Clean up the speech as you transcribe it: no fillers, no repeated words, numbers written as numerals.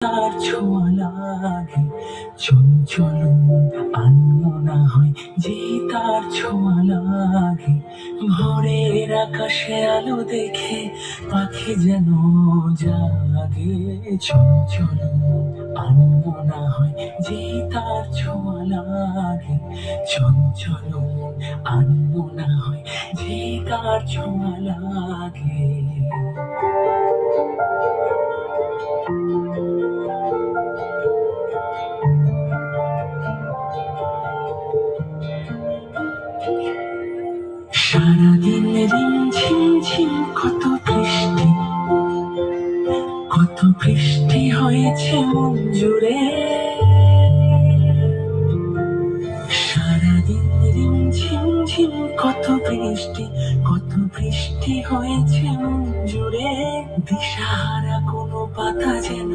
তার ছোঁয়া লাগে চঞ্চল আনমনা হয় যে তার ছোঁয়া লাগে। ভোরের আকাশে আলো দেখে পাখি যেন জাগে, চঞ্চল আনমনা হয় যে তার ছোঁয়া লাগে। চঞ্চল আনমনা হয় যে তার ছোঁয়া লাগে। সারাদিন ঝিম ঝিম কত বৃষ্টি হয়েছে মন জুড়ে। সারাদিন ঝিম ঝিম কত বৃষ্টি হয়েছে মন জুড়ে। দিশাহারা কোনো পাতা যেন